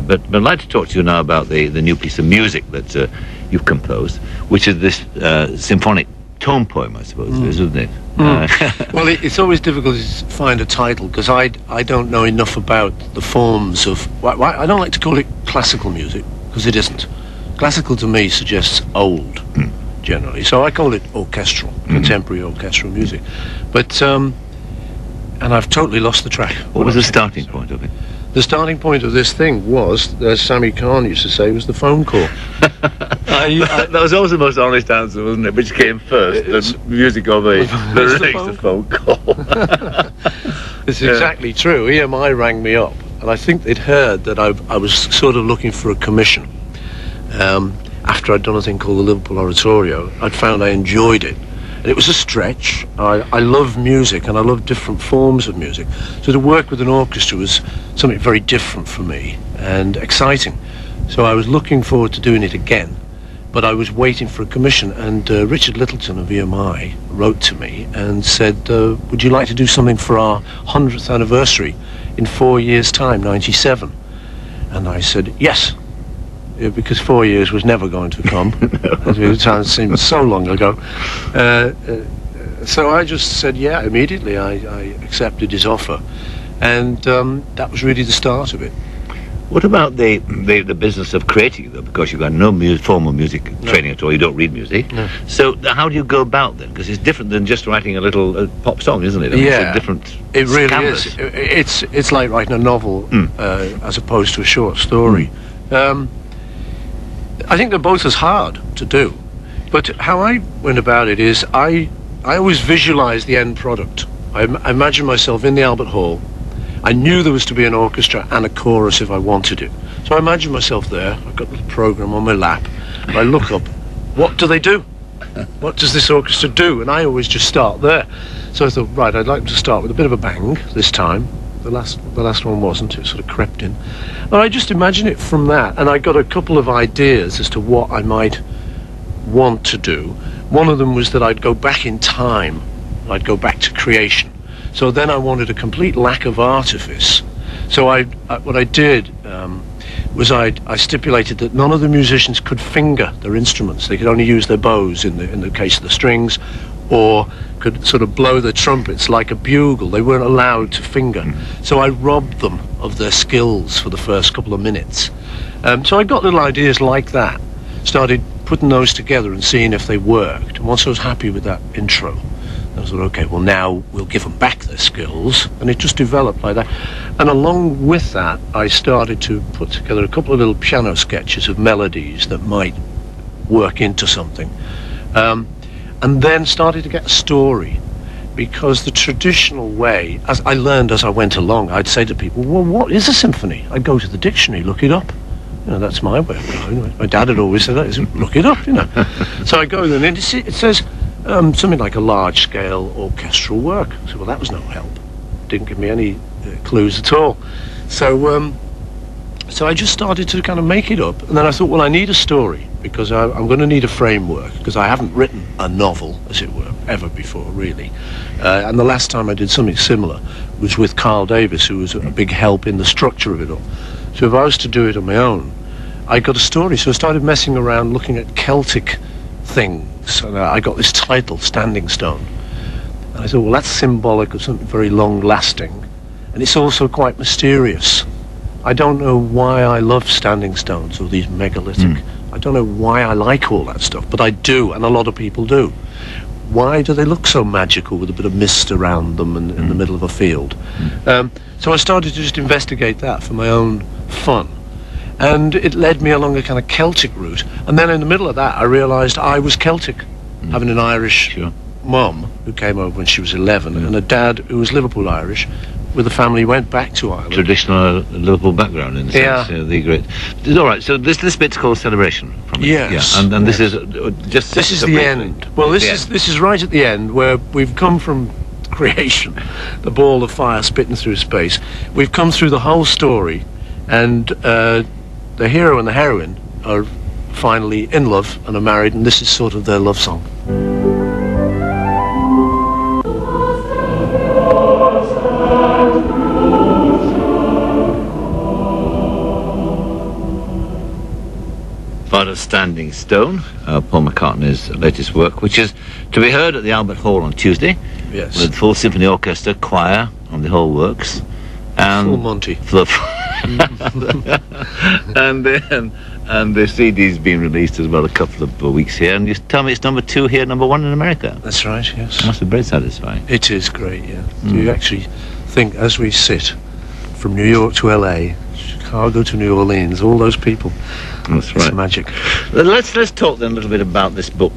But I'd like to talk to you now about the new piece of music that you've composed, which is this symphonic tone poem, I suppose, isn't it? Well, it's always difficult to find a title, because I don't know enough about the forms of... I don't like to call it classical music, because it isn't. Classical to me suggests old, generally. So I call it orchestral, contemporary orchestral music. But, and I've totally lost the track. What was the starting point of it? The starting point of this thing was, as Sammy Kahn used to say, was the phone call. That was always the most honest answer, wasn't it? Which came first, the music or the phone call? It's exactly true. EMI rang me up, and I think they'd heard that I was sort of looking for a commission. After I'd done a thing called the Liverpool Oratorio, I'd found I enjoyed it. And it was a stretch. I love music, and I love different forms of music. So to work with an orchestra was something very different for me and exciting. So I was looking forward to doing it again, but I was waiting for a commission. And Richard Littleton of EMI wrote to me and said, would you like to do something for our 100th anniversary in 4 years' time, 97? And I said, yes. Because 4 years was never going to come. It seemed so long ago. So I just said, yeah, immediately. I accepted his offer. And that was really the start of it. What about the business of creating, though? Because you've got no formal music training at all. You don't read music. No. So how do you go about then? Because it's different than just writing a little pop song, isn't it? I mean, yeah, it's a different it really canvas. is. It's like writing a novel as opposed to a short story. I think they're both as hard to do, but how I went about it is I always visualize the end product. I imagine myself in the Albert Hall. I knew there was to be an orchestra and a chorus if I wanted it. So I imagine myself there. I've got the program on my lap. And I look up. What do they do? What does this orchestra do? And I always just start there. So I thought, right, I'd like to start with a bit of a bang this time. The last one wasn't. It sort of crept in. And I just imagine it from that. And I got a couple of ideas as to what I might want to do. One of them was that I'd go back in time. I'd go back to creation. So then I wanted a complete lack of artifice. So what I did was I stipulated that none of the musicians could finger their instruments. They could only use their bows in the case of the strings, or could sort of blow their trumpets like a bugle. They weren't allowed to finger. So I robbed them of their skills for the first couple of minutes. So I got little ideas like that, started putting those together and seeing if they worked. And once I was happy with that intro, I thought, okay, well now we'll give them back their skills. And it just developed like that. And along with that, I started to put together a couple of little piano sketches of melodies that might work into something. And then started to get a story, because the traditional way, as I learned as I went along, I'd say to people, well, what is a symphony? I'd go to the dictionary, look it up. You know, that's my way of going. My dad had always said that, is look it up, you know. So I go there, and it says something like a large-scale orchestral work. I said, well, that was no help. Didn't give me any clues at all. So I just started to kind of make it up, and then I thought, well, I need a story, because I'm going to need a framework, because I haven't written a novel, as it were, ever before, really. And the last time I did something similar was with Carl Davis, who was a big help in the structure of it all. So if I was to do it on my own, I got a story. So I started messing around, looking at Celtic things, and I got this title, Standing Stone. And I thought, well, that's symbolic of something very long-lasting, and it's also quite mysterious. I don't know why I love standing stones or these megalithic. I don't know why I like all that stuff, but I do, and a lot of people do. Why do they look so magical with a bit of mist around them and in the middle of a field? So I started to just investigate that for my own fun. And it led me along a kind of Celtic route. And then in the middle of that, I realised I was Celtic, having an Irish mum who came over when she was 11, and a dad who was Liverpool Irish, with the family went back to Ireland. Traditional Liverpool background, in the sense. Yeah, the great. All right, so this bit's called Celebration. From yes. Yeah, and this is just... This is the end. Well, this is right at the end, where we've come from creation, the ball of fire spitting through space. We've come through the whole story, and the hero and the heroine are finally in love and are married, and this is sort of their love song. part of Standing Stone, Paul McCartney's latest work, which is to be heard at the Albert Hall on Tuesday. Yes. With full symphony orchestra, choir, and the whole works. Full Monty. And the CD's been released as well a couple of weeks here. And you tell me it's number 2 here, number 1 in America. That's right, yes. It must be very satisfying. It is great, yeah. You actually think, as we sit from New York to LA, Chicago to New Orleans, all those people. That's right. It's magic. Let's talk then a little bit about this book.